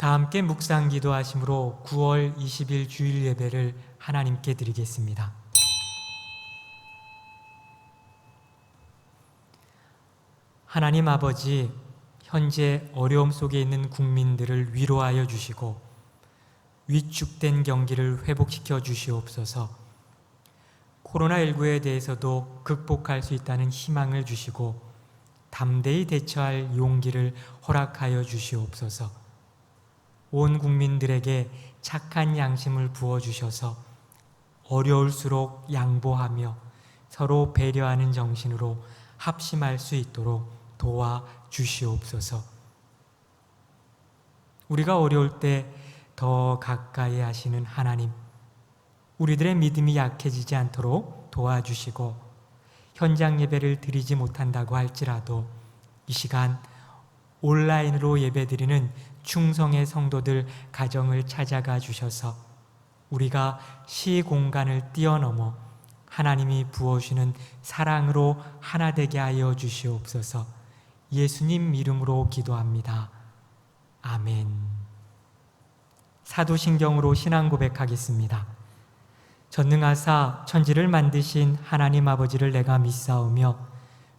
다 함께 묵상 기도하심으로 9월 20일 주일 예배를 하나님께 드리겠습니다. 하나님 아버지, 현재 어려움 속에 있는 국민들을 위로하여 주시고 위축된 경기를 회복시켜 주시옵소서. 코로나19에 대해서도 극복할 수 있다는 희망을 주시고 담대히 대처할 용기를 허락하여 주시옵소서. 온 국민들에게 착한 양심을 부어주셔서 어려울수록 양보하며 서로 배려하는 정신으로 합심할 수 있도록 도와주시옵소서. 우리가 어려울 때 더 가까이 하시는 하나님, 우리들의 믿음이 약해지지 않도록 도와주시고 현장 예배를 드리지 못한다고 할지라도 이 시간 온라인으로 예배드리는 충성의 성도들 가정을 찾아가 주셔서 우리가 시공간을 뛰어넘어 하나님이 부어주시는 사랑으로 하나 되게 하여 주시옵소서. 예수님 이름으로 기도합니다. 아멘. 사도신경으로 신앙 고백하겠습니다. 전능하사 천지를 만드신 하나님 아버지를 내가 믿사오며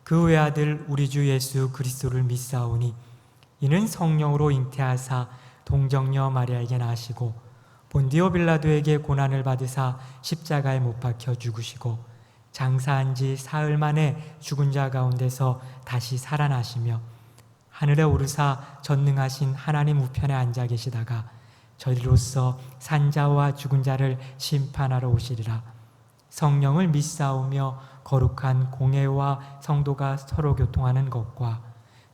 그 외아들 우리 주 예수 그리스도를 믿사오니 이는 성령으로 잉태하사 동정녀 마리아에게 나시고 본디오 빌라도에게 고난을 받으사 십자가에 못 박혀 죽으시고 장사한 지 사흘 만에 죽은 자 가운데서 다시 살아나시며 하늘에 오르사 전능하신 하나님 우편에 앉아 계시다가 저리로서 산자와 죽은 자를 심판하러 오시리라. 성령을 믿사오며 거룩한 공회와 성도가 서로 교통하는 것과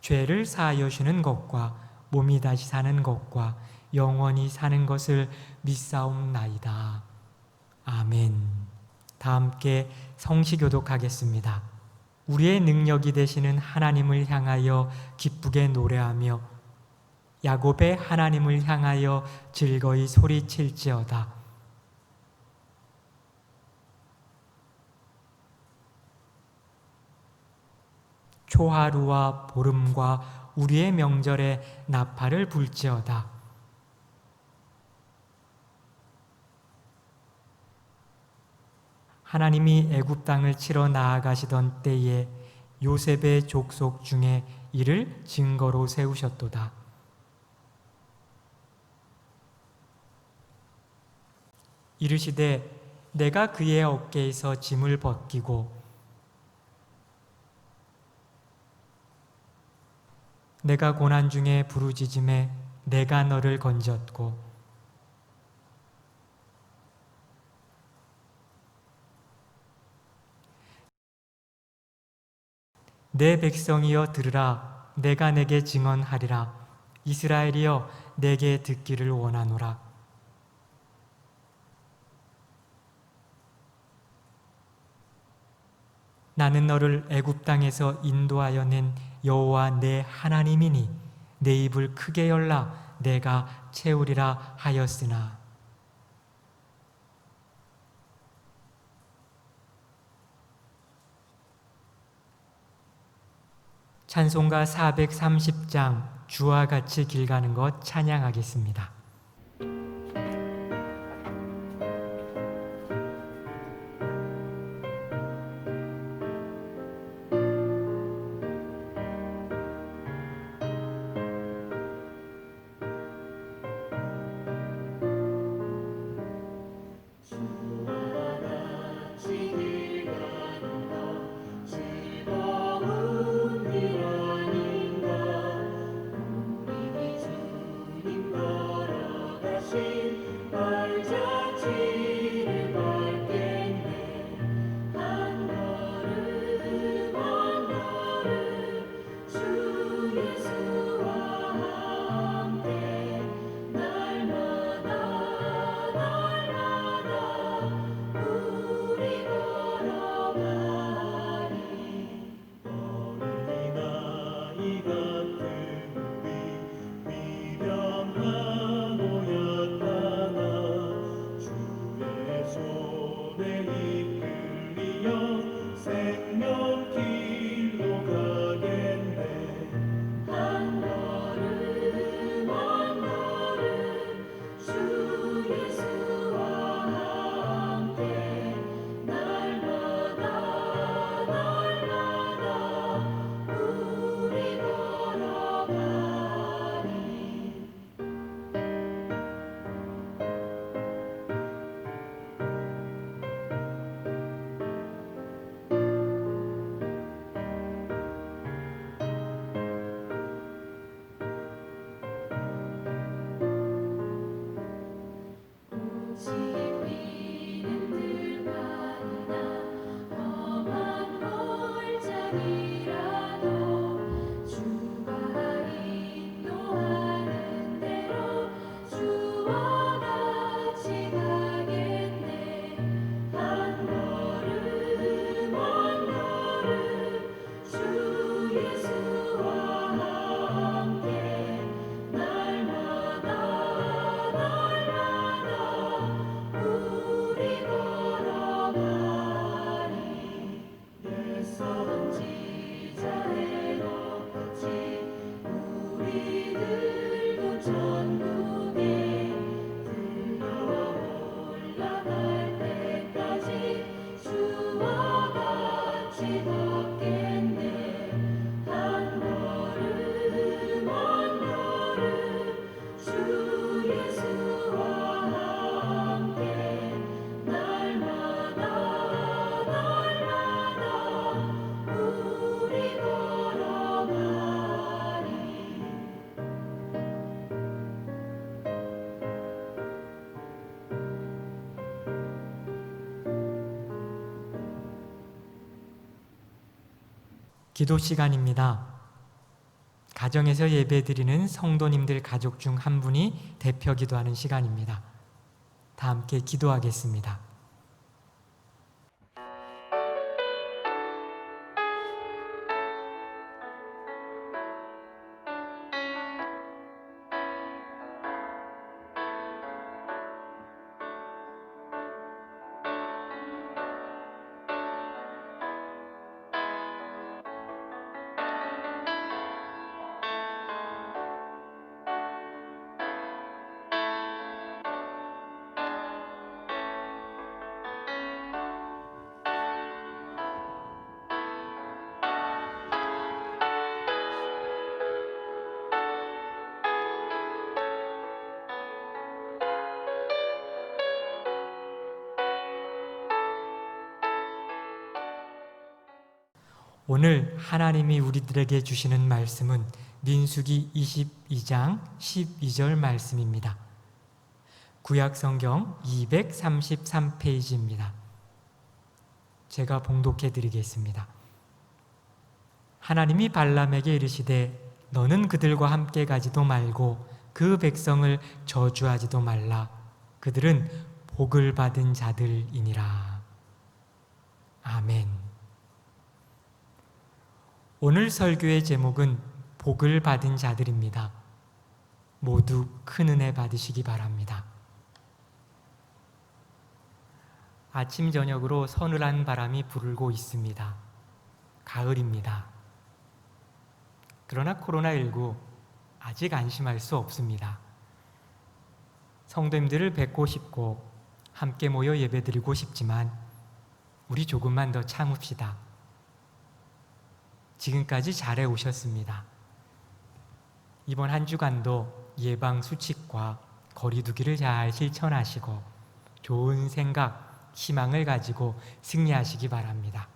죄를 사하여 주는 것과 몸이 다시 사는 것과 영원히 사는 것을 믿사옵나이다. 아멘. 다 함께 성시교독하겠습니다. 우리의 능력이 되시는 하나님을 향하여 기쁘게 노래하며 야곱의 하나님을 향하여 즐거이 소리칠지어다. 초하루와 보름과 우리의 명절에 나팔을 불지어다. 하나님이 애굽 땅을 치러 나아가시던 때에 요셉의 족속 중에 이를 증거로 세우셨도다. 이르시되 내가 그의 어깨에서 짐을 벗기고 내가 고난 중에 부르짖음에 내가 너를 건졌고 내 백성이여 들으라. 내가 내게 증언하리라. 이스라엘이여 내게 듣기를 원하노라. 나는 너를 애굽 땅에서 인도하여 낸 여호와 내 하나님이니 내 입을 크게 열라 내가 채우리라 하였으나. 찬송가 430장 주와 같이 길 가는 것 찬양하겠습니다. 즐거운 일 아닌가 우리 주님 들고 천국에 들어와 올라갈 때까지 주와 같이 걷겠네. 한 걸음 한 걸음 주 예수와 함께 날마다 우리 걸어가리. 기도 시간입니다. 가정에서 예배드리는 성도님들 가족 중 한 분이 대표 기도하는 시간입니다. 다 함께 기도하겠습니다. 오늘 하나님이 우리들에게 주시는 말씀은 민수기 22장 12절 말씀입니다. 구약성경 233페이지입니다. 제가 봉독해 드리겠습니다. 하나님이 발람에게 이르시되 너는 그들과 함께 가지도 말고 그 백성을 저주하지도 말라. 그들은 복을 받은 자들이니라. 아멘. 오늘 설교의 제목은 복을 받은 자들입니다. 모두 큰 은혜 받으시기 바랍니다. 아침 저녁으로 서늘한 바람이 불고 있습니다. 가을입니다. 그러나 코로나19 아직 안심할 수 없습니다. 성도님들을 뵙고 싶고 함께 모여 예배드리고 싶지만 우리 조금만 더 참읍시다. 지금까지 잘해 오셨습니다. 이번 한 주간도 예방 수칙과 거리두기를 잘 실천하시고 좋은 생각, 희망을 가지고 승리하시기 바랍니다.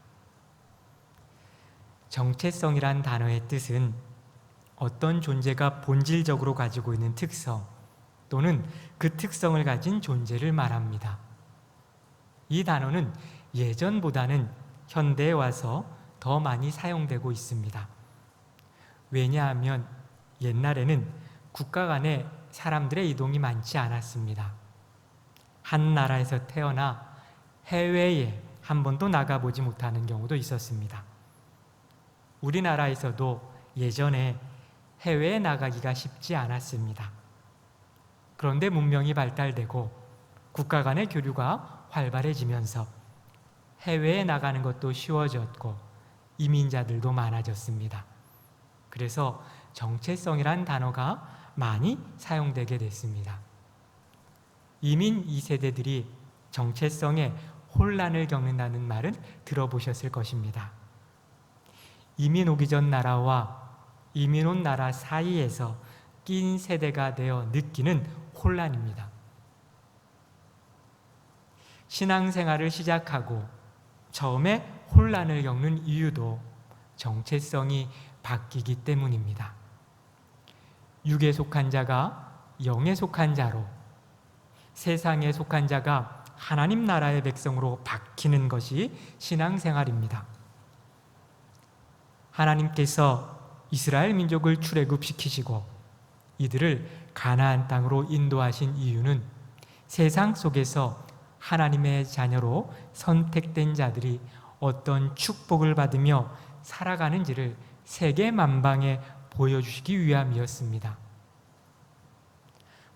정체성이란 단어의 뜻은 어떤 존재가 본질적으로 가지고 있는 특성 또는 그 특성을 가진 존재를 말합니다. 이 단어는 예전보다는 현대에 와서 더 많이 사용되고 있습니다. 왜냐하면 옛날에는 국가 간에 사람들의 이동이 많지 않았습니다. 한 나라에서 태어나 해외에 한 번도 나가보지 못하는 경우도 있었습니다. 우리나라에서도 예전에 해외에 나가기가 쉽지 않았습니다. 그런데 문명이 발달되고 국가 간의 교류가 활발해지면서 해외에 나가는 것도 쉬워졌고 이민자들도 많아졌습니다. 그래서 정체성이란 단어가 많이 사용되게 됐습니다. 이민 2세대들이 정체성에 혼란을 겪는다는 말은 들어보셨을 것입니다. 이민 오기 전 나라와 이민 온 나라 사이에서 낀 세대가 되어 느끼는 혼란입니다. 신앙생활을 시작하고 처음에 혼란을 겪는 이유도 정체성이 바뀌기 때문입니다. 육에 속한 자가 영에 속한 자로, 세상에 속한 자가 하나님 나라의 백성으로 바뀌는 것이 신앙생활입니다. 하나님께서 이스라엘 민족을 출애굽시키시고 이들을 가나안 땅으로 인도하신 이유는 세상 속에서 하나님의 자녀로 선택된 자들이 어떤 축복을 받으며 살아가는지를 세계 만방에 보여주시기 위함이었습니다.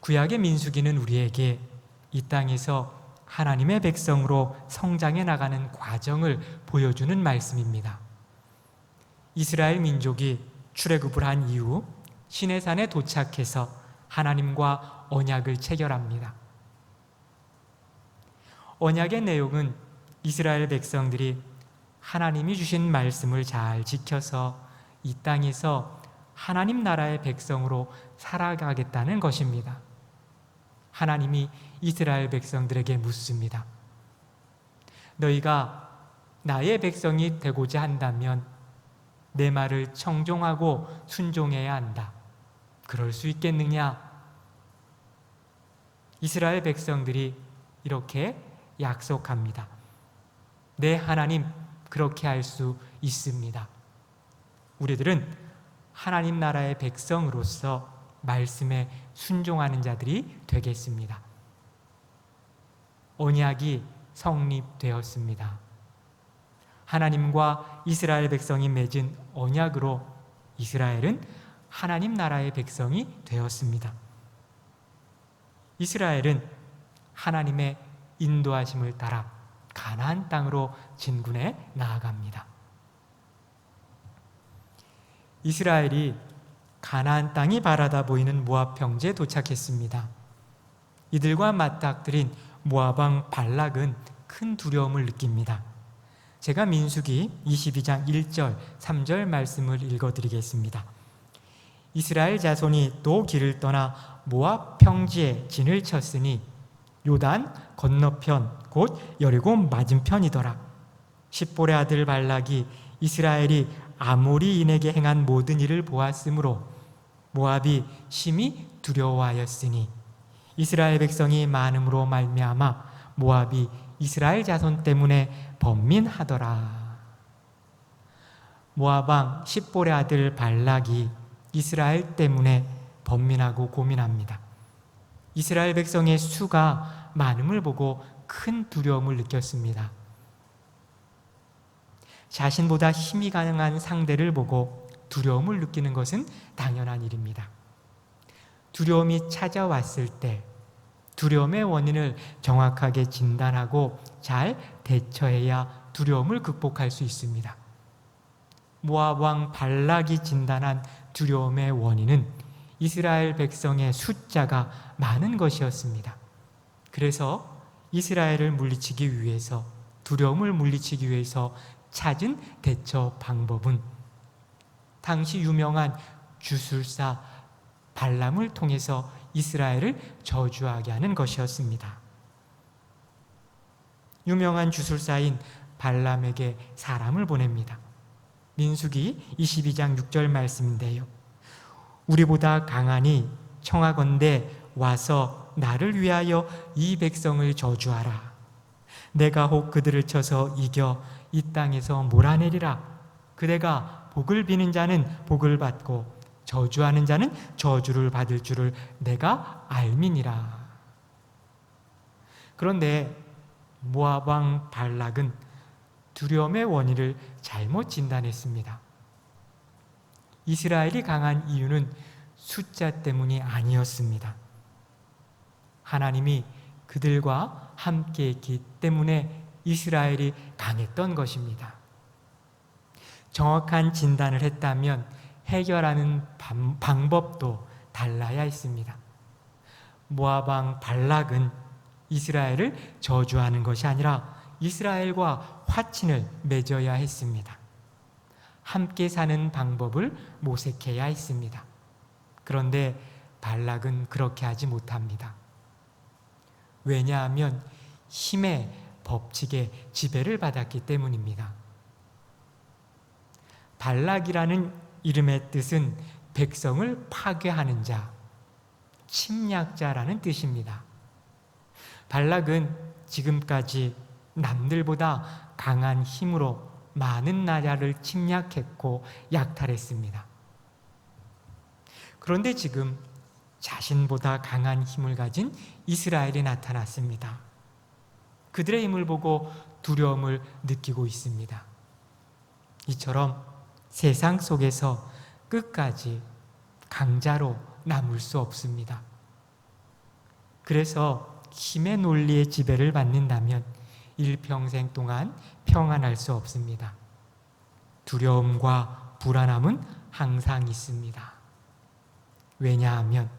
구약의 민수기는 우리에게 이 땅에서 하나님의 백성으로 성장해 나가는 과정을 보여주는 말씀입니다. 이스라엘 민족이 출애굽을 한 이후 시내산에 도착해서 하나님과 언약을 체결합니다. 언약의 내용은 이스라엘 백성들이 하나님이 주신 말씀을 잘 지켜서 이 땅에서 하나님 나라의 백성으로 살아가겠다는 것입니다. 하나님이 이스라엘 백성들에게 묻습니다. 너희가 나의 백성이 되고자 한다면 내 말을 청종하고 순종해야 한다. 그럴 수 있겠느냐? 이스라엘 백성들이 이렇게 약속합니다. 네, 하나님, 그렇게 할 수 있습니다. 우리들은 하나님 나라의 백성으로서 말씀에 순종하는 자들이 되겠습니다. 언약이 성립되었습니다. 하나님과 이스라엘 백성이 맺은 언약으로 이스라엘은 하나님 나라의 백성이 되었습니다. 이스라엘은 하나님의 인도하심을 따라 가나안 땅으로 진군해 나아갑니다. 이스라엘이 가나안 땅이 바라다 보이는 모압 평지에 도착했습니다. 이들과 맞닥뜨린 모압 왕 발락은 큰 두려움을 느낍니다. 제가 민수기 22장 1절, 3절 말씀을 읽어드리겠습니다. 이스라엘 자손이 또 길을 떠나 모압 평지에 진을 쳤으니 요단 건너편 곧 여리고 맞은편이더라. 십볼의 아들 발락이 이스라엘이 아모리인에게 행한 모든 일을 보았으므로 모압이 심히 두려워하였으니 이스라엘 백성이 많음으로 말미암아 모압이 이스라엘 자손 때문에 번민하더라. 모압 왕 십볼의 아들 발락이 이스라엘 때문에 번민하고 고민합니다. 이스라엘 백성의 수가 많음을 보고 큰 두려움을 느꼈습니다. 자신보다 힘이 가능한 상대를 보고 두려움을 느끼는 것은 당연한 일입니다. 두려움이 찾아왔을 때 두려움의 원인을 정확하게 진단하고 잘 대처해야 두려움을 극복할 수 있습니다. 모압 왕 발락이 진단한 두려움의 원인은 이스라엘 백성의 숫자가 많은 것이었습니다. 그래서 이스라엘을 물리치기 위해서, 두려움을 물리치기 위해서 찾은 대처 방법은 당시 유명한 주술사 발람을 통해서 이스라엘을 저주하게 하는 것이었습니다. 유명한 주술사인 발람에게 사람을 보냅니다. 민수기 22장 6절 말씀인데요. 우리보다 강하니 청하건대 와서 나를 위하여 이 백성을 저주하라. 내가 혹 그들을 쳐서 이겨 이 땅에서 몰아내리라. 그대가 복을 비는 자는 복을 받고 저주하는 자는 저주를 받을 줄을 내가 알미니라. 그런데 모압 왕 발락은 두려움의 원인을 잘못 진단했습니다. 이스라엘이 강한 이유는 숫자 때문이 아니었습니다. 하나님이 그들과 함께 있기 때문에 이스라엘이 강했던 것입니다. 정확한 진단을 했다면 해결하는 방법도 달라야 했습니다. 모압 왕 발락은 이스라엘을 저주하는 것이 아니라 이스라엘과 화친을 맺어야 했습니다. 함께 사는 방법을 모색해야 했습니다. 그런데 발락은 그렇게 하지 못합니다. 왜냐하면 힘의 법칙에 지배를 받았기 때문입니다. 발락이라는 이름의 뜻은 백성을 파괴하는 자, 침략자라는 뜻입니다. 발락은 지금까지 남들보다 강한 힘으로 많은 나라를 침략했고 약탈했습니다. 그런데 지금 자신보다 강한 힘을 가진 이스라엘이 나타났습니다. 그들의 힘을 보고 두려움을 느끼고 있습니다. 이처럼 세상 속에서 끝까지 강자로 남을 수 없습니다. 그래서 힘의 논리의 지배를 받는다면 일평생 동안 평안할 수 없습니다. 두려움과 불안함은 항상 있습니다. 왜냐하면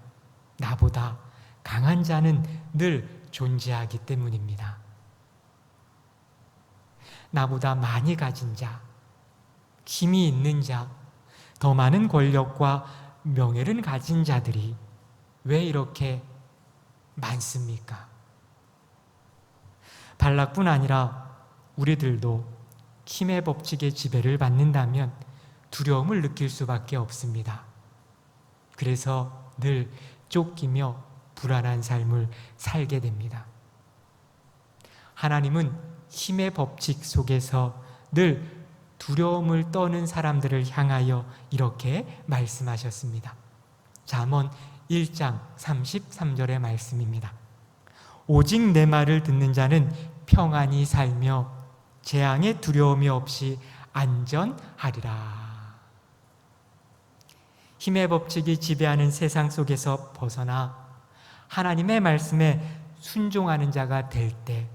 나보다 강한 자는 늘 존재하기 때문입니다. 나보다 많이 가진 자, 힘이 있는 자, 더 많은 권력과 명예를 가진 자들이 왜 이렇게 많습니까? 발락뿐 아니라 우리들도 힘의 법칙의 지배를 받는다면 두려움을 느낄 수밖에 없습니다. 그래서 늘 쫓기며 불안한 삶을 살게 됩니다. 하나님은 힘의 법칙 속에서 늘 두려움을 떠는 사람들을 향하여 이렇게 말씀하셨습니다. 잠언 1장 33절의 말씀입니다. 오직 내 말을 듣는 자는 평안히 살며 재앙의 두려움이 없이 안전하리라. 힘의 법칙이 지배하는 세상 속에서 벗어나 하나님의 말씀에 순종하는 자가 될 때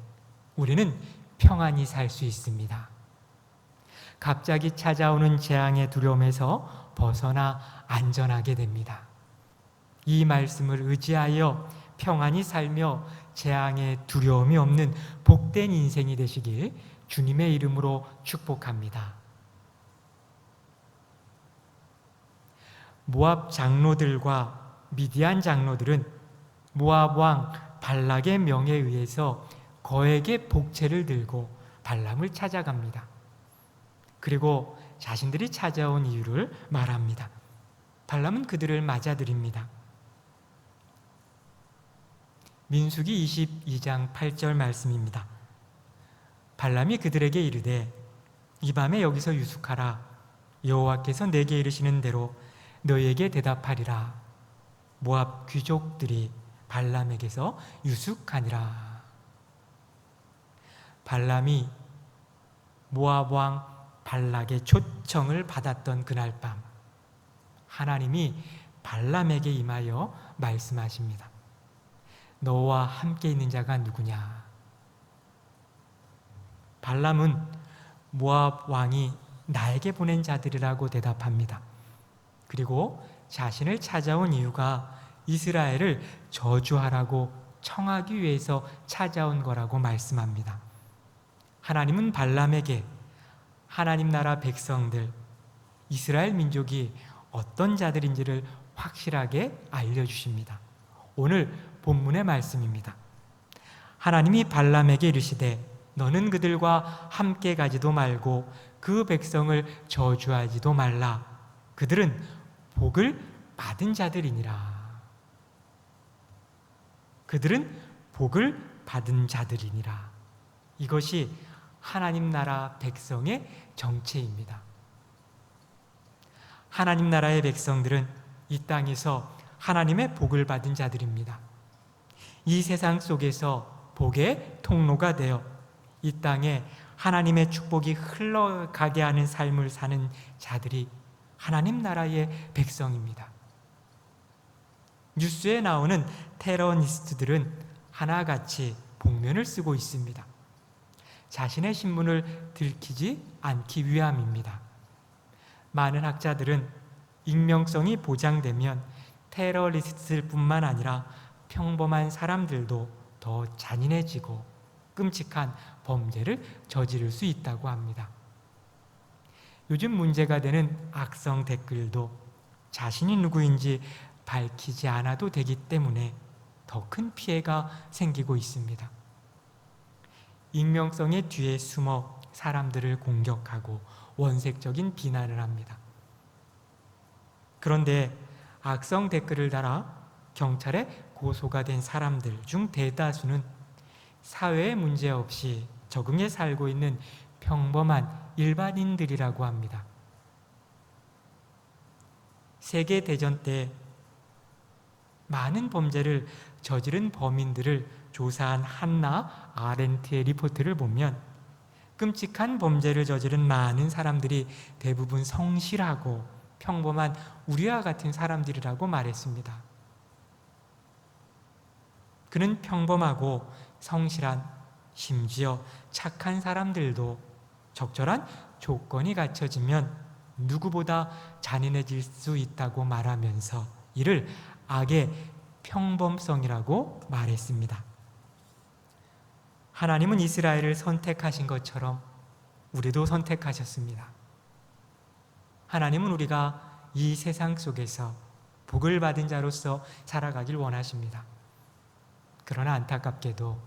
우리는 평안히 살 수 있습니다. 갑자기 찾아오는 재앙의 두려움에서 벗어나 안전하게 됩니다. 이 말씀을 의지하여 평안히 살며 재앙의 두려움이 없는 복된 인생이 되시길 주님의 이름으로 축복합니다. 모압 장로들과 미디안 장로들은 모압 왕 발락의 명에 의해서 거액의 복채를 들고 발람을 찾아갑니다. 그리고 자신들이 찾아온 이유를 말합니다. 발람은 그들을 맞아들입니다. 민수기 22장 8절 말씀입니다. 발람이 그들에게 이르되 이 밤에 여기서 유숙하라. 여호와께서 내게 이르시는 대로 너희에게 대답하리라. 모압 귀족들이 발람에게서 유숙하니라. 발람이 모압 왕 발락의 초청을 받았던 그날 밤 하나님이 발람에게 임하여 말씀하십니다. 너와 함께 있는 자가 누구냐? 발람은 모압 왕이 나에게 보낸 자들이라고 대답합니다. 그리고 자신을 찾아온 이유가 이스라엘을 저주하라고 청하기 위해서 찾아온 거라고 말씀합니다. 하나님은 발람에게 하나님 나라 백성들, 이스라엘 민족이 어떤 자들인지를 확실하게 알려주십니다. 오늘 본문의 말씀입니다. 하나님이 발람에게 이르시되 너는 그들과 함께 가지도 말고 그 백성을 저주하지도 말라. 그들은 복을 받은 자들이니라. 그들은 복을 받은 자들이니라. 이것이 하나님 나라 백성의 정체입니다. 하나님 나라의 백성들은 이 땅에서 하나님의 복을 받은 자들입니다. 이 세상 속에서 복의 통로가 되어 이 땅에 하나님의 축복이 흘러가게 하는 삶을 사는 자들이 하나님 나라의 백성입니다. 뉴스에 나오는 테러리스트들은 하나같이 복면을 쓰고 있습니다. 자신의 신분을 들키지 않기 위함입니다. 많은 학자들은 익명성이 보장되면 테러리스트뿐만 아니라 평범한 사람들도 더 잔인해지고 끔찍한 범죄를 저지를 수 있다고 합니다. 요즘 문제가 되는 악성 댓글도 자신이 누구인지 밝히지 않아도 되기 때문에 더 큰 피해가 생기고 있습니다. 익명성의 뒤에 숨어 사람들을 공격하고 원색적인 비난을 합니다. 그런데 악성 댓글을 달아 경찰에 고소가 된 사람들 중 대다수는 사회에 문제 없이 적응해 살고 있는 평범한 일반인들이라고 합니다. 세계대전 때 많은 범죄를 저지른 범인들을 조사한 한나 아렌트의 리포트를 보면 끔찍한 범죄를 저지른 많은 사람들이 대부분 성실하고 평범한 우리와 같은 사람들이라고 말했습니다. 그는 평범하고 성실한, 심지어 착한 사람들도 적절한 조건이 갖춰지면 누구보다 잔인해질 수 있다고 말하면서 이를 악의 평범성이라고 말했습니다. 하나님은 이스라엘을 선택하신 것처럼 우리도 선택하셨습니다. 하나님은 우리가 이 세상 속에서 복을 받은 자로서 살아가길 원하십니다. 그러나 안타깝게도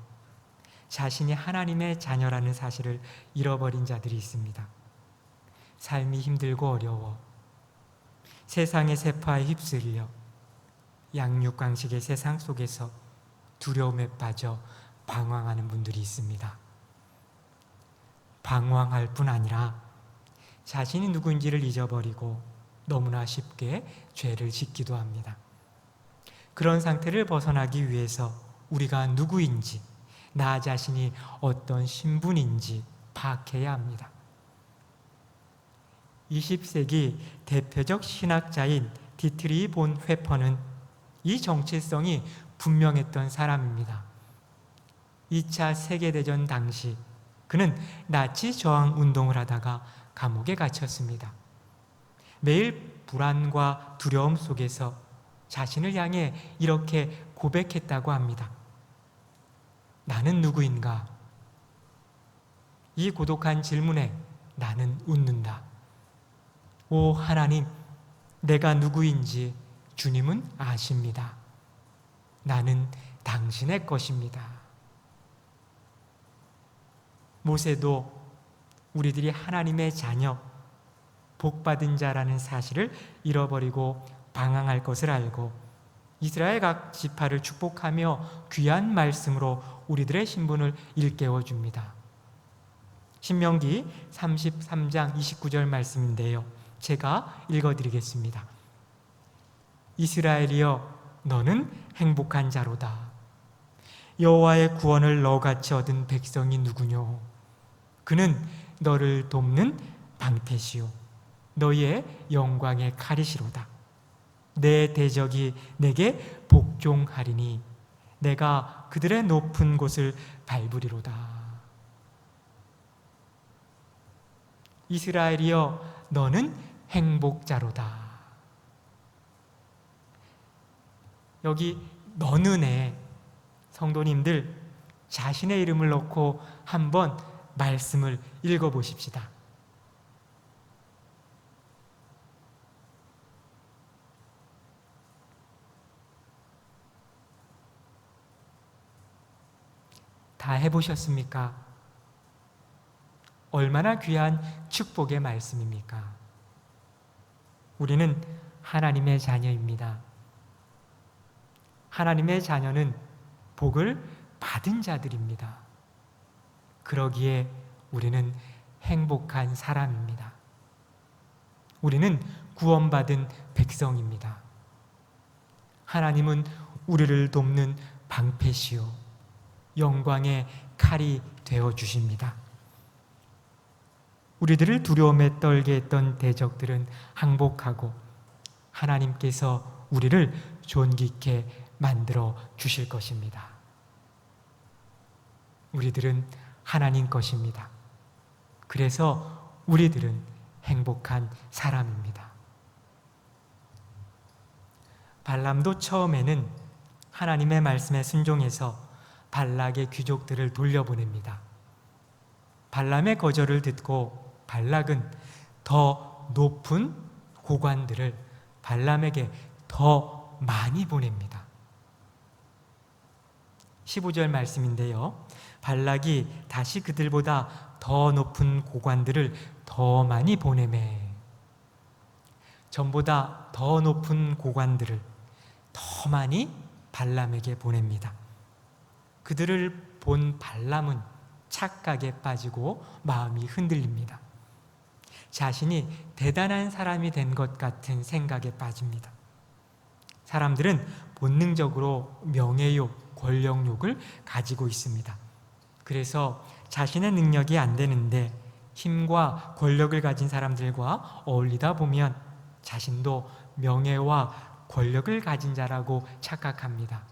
자신이 하나님의 자녀라는 사실을 잃어버린 자들이 있습니다. 삶이 힘들고 어려워 세상의 세파에 휩쓸려 양육강식의 세상 속에서 두려움에 빠져 방황하는 분들이 있습니다. 방황할 뿐 아니라 자신이 누구인지를 잊어버리고 너무나 쉽게 죄를 짓기도 합니다. 그런 상태를 벗어나기 위해서 우리가 누구인지, 나 자신이 어떤 신분인지 파악해야 합니다. 20세기 대표적 신학자인 디트리 본 회퍼는 이 정체성이 분명했던 사람입니다. 2차 세계대전 당시 그는 나치 저항 운동을 하다가 감옥에 갇혔습니다. 매일 불안과 두려움 속에서 자신을 향해 이렇게 고백했다고 합니다. 나는 누구인가? 이 고독한 질문에 나는 웃는다. 오 하나님, 내가 누구인지 주님은 아십니다. 나는 당신의 것입니다. 모세도 우리들이 하나님의 자녀, 복받은 자라는 사실을 잃어버리고 방황할 것을 알고 이스라엘 각 지파를 축복하며 귀한 말씀으로 우리들의 신분을 일깨워 줍니다. 신명기 33장 29절 말씀인데요. 제가 읽어드리겠습니다. 이스라엘이여 너는 행복한 자로다. 여호와의 구원을 너같이 얻은 백성이 누구뇨? 그는 너를 돕는 방패시오 너희의 영광의 칼이시로다. 내 대적이 내게 복종하리니 내가 그들의 높은 곳을 밟으리로다. 이스라엘이여 너는 행복자로다. 여기 너는에 성도님들 자신의 이름을 넣고 한번 말씀을 읽어보십시다. 다 해보셨습니까? 얼마나 귀한 축복의 말씀입니까? 우리는 하나님의 자녀입니다. 하나님의 자녀는 복을 받은 자들입니다. 그러기에 우리는 행복한 사람입니다. 우리는 구원받은 백성입니다. 하나님은 우리를 돕는 방패시요 영광의 칼이 되어 주십니다. 우리들을 두려움에 떨게 했던 대적들은 항복하고 하나님께서 우리를 존귀케 만들어 주실 것입니다. 우리들은 하나님 것입니다. 그래서 우리들은 행복한 사람입니다. 발람도 처음에는 하나님의 말씀에 순종해서 발락의 귀족들을 돌려보냅니다. 발람의 거절을 듣고 발락은 더 높은 고관들을 발람에게 더 많이 보냅니다. 15절 말씀인데요. 발락이 다시 그들보다 더 높은 고관들을 더 많이 보내매 전보다 더 높은 고관들을 더 많이 발람에게 보냅니다. 그들을 본 발람은 착각에 빠지고 마음이 흔들립니다. 자신이 대단한 사람이 된 것 같은 생각에 빠집니다. 사람들은 본능적으로 명예욕, 권력욕을 가지고 있습니다. 그래서 자신의 능력이 안 되는데 힘과 권력을 가진 사람들과 어울리다 보면 자신도 명예와 권력을 가진 자라고 착각합니다.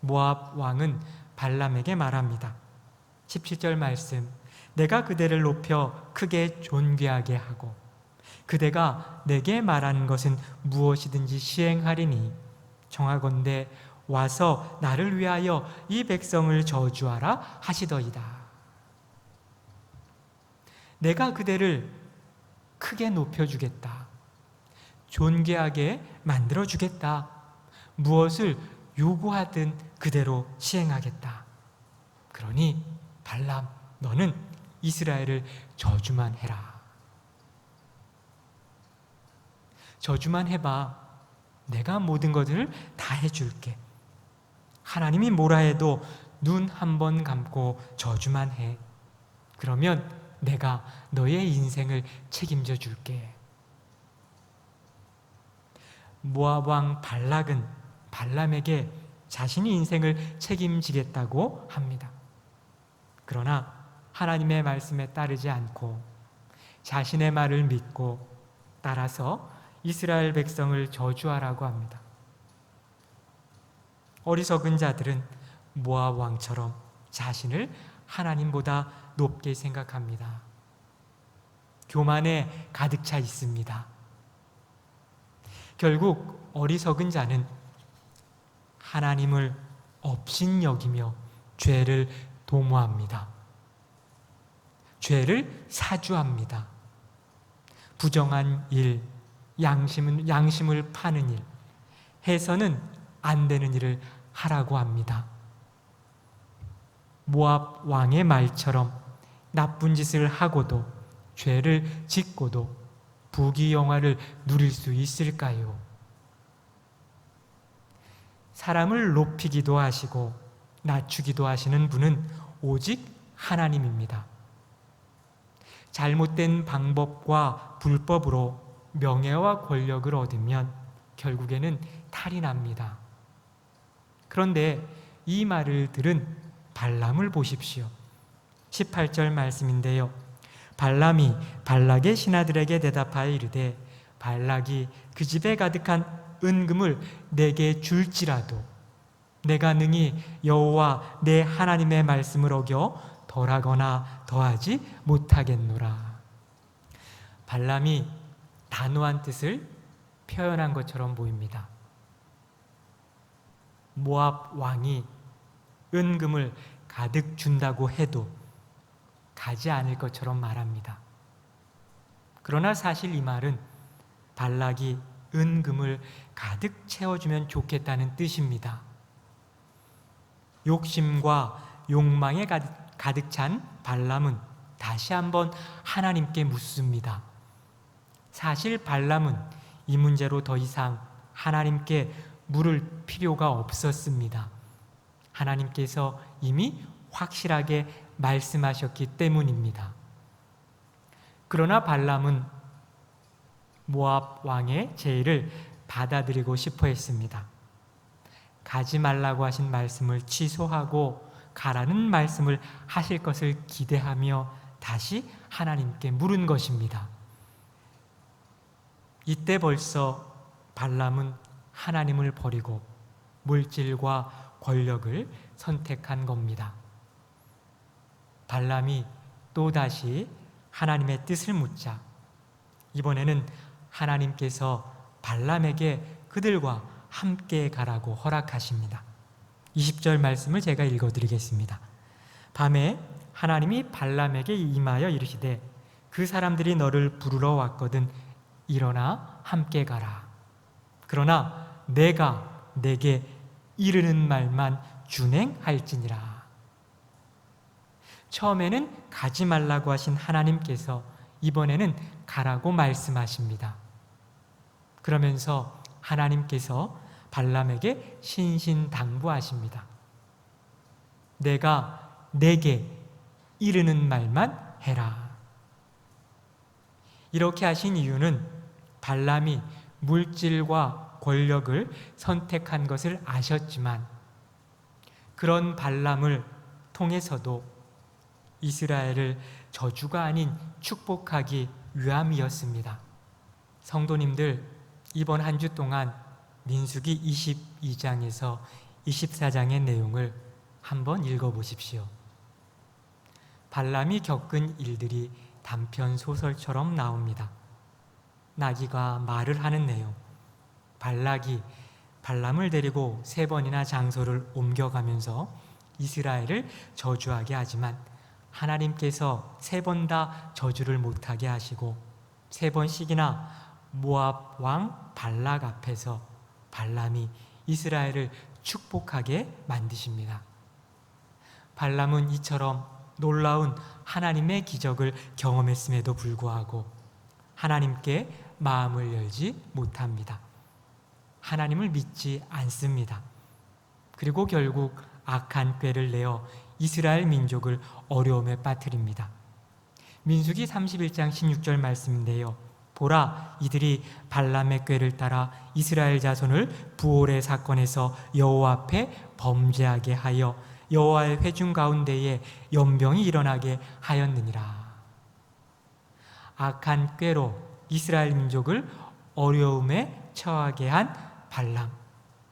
모압 왕은 발람에게 말합니다. 17절 말씀, 내가 그대를 높여 크게 존귀하게 하고 그대가 내게 말하는 것은 무엇이든지 시행하리니 청하건대 와서 나를 위하여 이 백성을 저주하라 하시더이다. 내가 그대를 크게 높여주겠다. 존귀하게 만들어주겠다. 무엇을 요구하든 그대로 시행하겠다. 그러니 발람, 너는 이스라엘을 저주만 해라. 저주만 해봐. 내가 모든 것을 다 해줄게. 하나님이 뭐라 해도 눈 한 번 감고 저주만 해. 그러면 내가 너의 인생을 책임져 줄게. 모압 왕 발락은 발람에게 자신이 인생을 책임지겠다고 합니다. 그러나 하나님의 말씀에 따르지 않고 자신의 말을 믿고 따라서 이스라엘 백성을 저주하라고 합니다. 어리석은 자들은 모압 왕처럼 자신을 하나님보다 높게 생각합니다. 교만에 가득 차 있습니다. 결국 어리석은 자는 하나님을 업신여기며 죄를 도모합니다. 죄를 사주합니다. 부정한 일, 양심을 파는 일, 해서는 안 되는 일을 하라고 합니다. 모압 왕의 말처럼 나쁜 짓을 하고도 죄를 짓고도 부귀영화를 누릴 수 있을까요? 사람을 높이기도 하시고 낮추기도 하시는 분은 오직 하나님입니다. 잘못된 방법과 불법으로 명예와 권력을 얻으면 결국에는 탈이 납니다. 그런데 이 말을 들은 발람을 보십시오. 18절 말씀인데요. 발람이 발락의 신하들에게 대답하여 이르되 발락이 그 집에 가득한 은금을 내게 줄지라도 내가 능히 여호와 내 하나님의 말씀을 어겨 덜하거나 더하지 못하겠노라. 발람이 단호한 뜻을 표현한 것처럼 보입니다. 모압 왕이 은금을 가득 준다고 해도 가지 않을 것처럼 말합니다. 그러나 사실 이 말은 발락이 은금을 가득 채워주면 좋겠다는 뜻입니다. 욕심과 욕망에 가득 찬 발람은 다시 한번 하나님께 묻습니다. 사실 발람은 이 문제로 더 이상 하나님께 물을 필요가 없었습니다. 하나님께서 이미 확실하게 말씀하셨기 때문입니다. 그러나 발람은 모압 왕의 제의를 받아들이고 싶어 했습니다. 가지 말라고 하신 말씀을 취소하고 가라는 말씀을 하실 것을 기대하며 다시 하나님께 물은 것입니다. 이때 벌써 발람은 하나님을 버리고 물질과 권력을 선택한 겁니다. 발람이 또다시 하나님의 뜻을 묻자 이번에는 하나님께서 발람에게 그들과 함께 가라고 허락하십니다. 20절 말씀을 제가 읽어드리겠습니다. 밤에 하나님이 발람에게 임하여 이르시되 그 사람들이 너를 부르러 왔거든 일어나 함께 가라. 그러나 내가 내게 이르는 말만 준행할지니라. 처음에는 가지 말라고 하신 하나님께서 이번에는 가라고 말씀하십니다. 그러면서 하나님께서 발람에게 신신당부하십니다. 내가 내게 이르는 말만 해라. 이렇게 하신 이유는 발람이 물질과 권력을 선택한 것을 아셨지만 그런 발람을 통해서도 이스라엘을 저주가 아닌 축복하기 위함이었습니다. 성도님들, 이번 한 주 동안 민수기 22장에서 24장의 내용을 한번 읽어보십시오. 발람이 겪은 일들이 단편 소설처럼 나옵니다. 나귀가 말을 하는 내용. 발락이 발람을 데리고 3번이나 장소를 옮겨가면서 이스라엘을 저주하게 하지만 하나님께서 3번 다 저주를 못하게 하시고 3번씩이나 모압 왕 발락 앞에서 발람이 이스라엘을 축복하게 만드십니다. 발람은 이처럼 놀라운 하나님의 기적을 경험했음에도 불구하고 하나님께 마음을 열지 못합니다. 하나님을 믿지 않습니다. 그리고 결국 악한 꾀를 내어 이스라엘 민족을 어려움에 빠뜨립니다. 민수기 31장 16절 말씀인데요. 보라, 이들이 발람의 꾀를 따라 이스라엘 자손을 부올의 사건에서 여호와 앞에 범죄하게 하여 여호와의 회중 가운데에 연병이 일어나게 하였느니라. 악한 꾀로 이스라엘 민족을 어려움에 처하게 한 발람.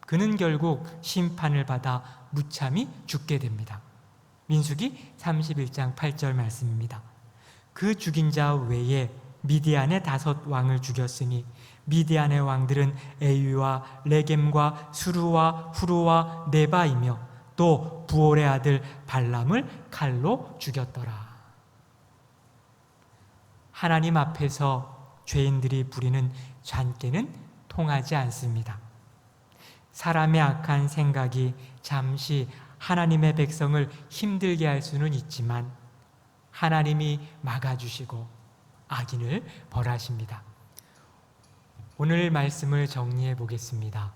그는 결국 심판을 받아 무참히 죽게 됩니다. 민수기 31장 8절 말씀입니다. 그 죽인 자 외에 미디안의 5 왕을 죽였으니 미디안의 왕들은 에위와 레겜과 수루와 후루와 네바이며 또 부올의 아들 발람을 칼로 죽였더라. 하나님 앞에서 죄인들이 부리는 잔꾀는 통하지 않습니다. 사람의 악한 생각이 잠시 하나님의 백성을 힘들게 할 수는 있지만 하나님이 막아주시고 악인을 벌하십니다. 오늘 말씀을 정리해 보겠습니다.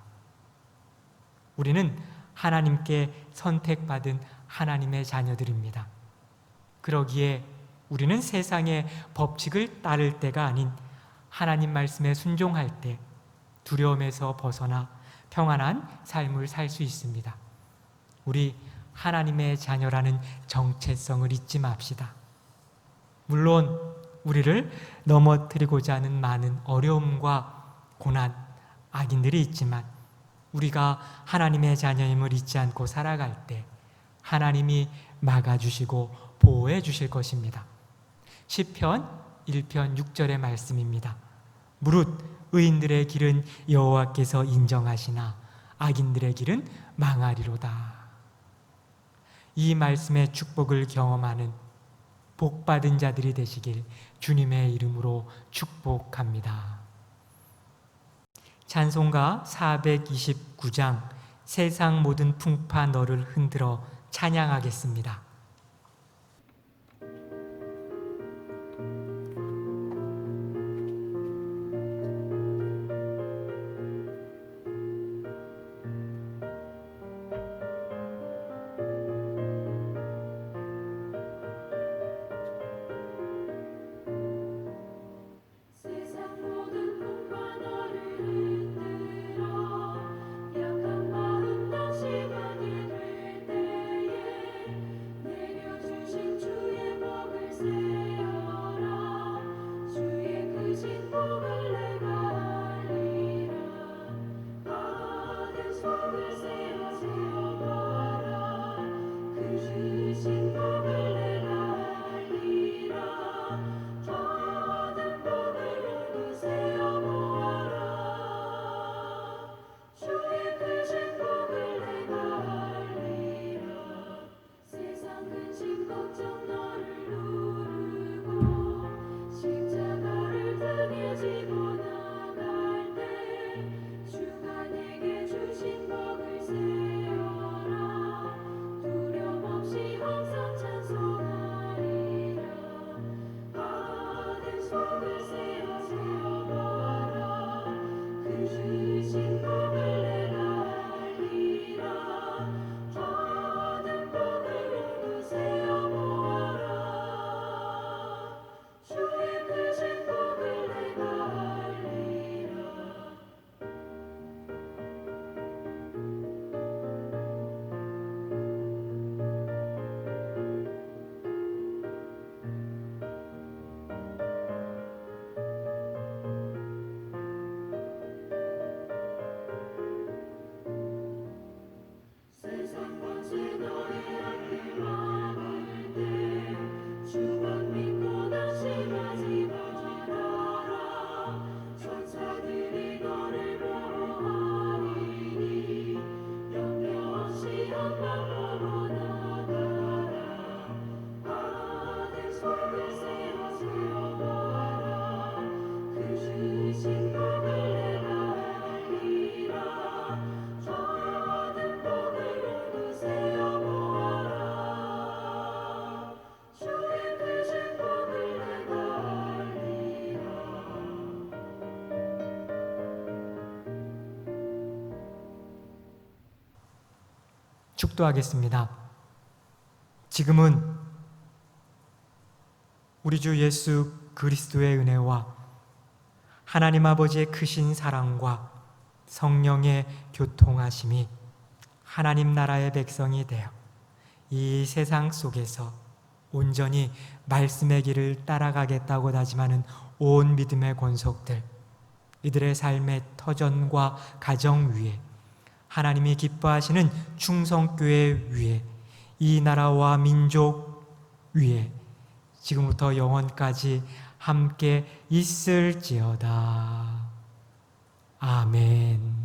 우리는 하나님께 선택받은 하나님의 자녀들입니다. 그러기에 우리는 세상의 법칙을 따를 때가 아닌 하나님 말씀에 순종할 때 두려움에서 벗어나 평안한 삶을 살 수 있습니다. 우리 하나님의 자녀라는 정체성을 잊지 맙시다. 물론 우리를 넘어뜨리고자 하는 많은 어려움과 고난, 악인들이 있지만 우리가 하나님의 자녀임을 잊지 않고 살아갈 때 하나님이 막아주시고 보호해 주실 것입니다. 시편 1편 6절의 말씀입니다. 무릇 의인들의 길은 여호와께서 인정하시나 악인들의 길은 망하리로다. 이 말씀의 축복을 경험하는 복받은 자들이 되시길 주님의 이름으로 축복합니다. 찬송가 429장 세상 모든 풍파 너를 흔들어 찬양하겠습니다. 세상 모든 풍파 너를 흔들어 약한 마음 다시 가게 될 때에 축도하겠습니다. 지금은 우리 주 예수 그리스도의 은혜와 하나님 아버지의 크신 사랑과 성령의 교통하심이 하나님 나라의 백성이 되어 이 세상 속에서 온전히 말씀의 길을 따라가겠다고 다짐하는 온 믿음의 권속들, 이들의 삶의 터전과 가정 위에 하나님이 기뻐하시는 충성교회 위에 이 나라와 민족 위에 지금부터 영원까지 함께 있을지어다. 아멘.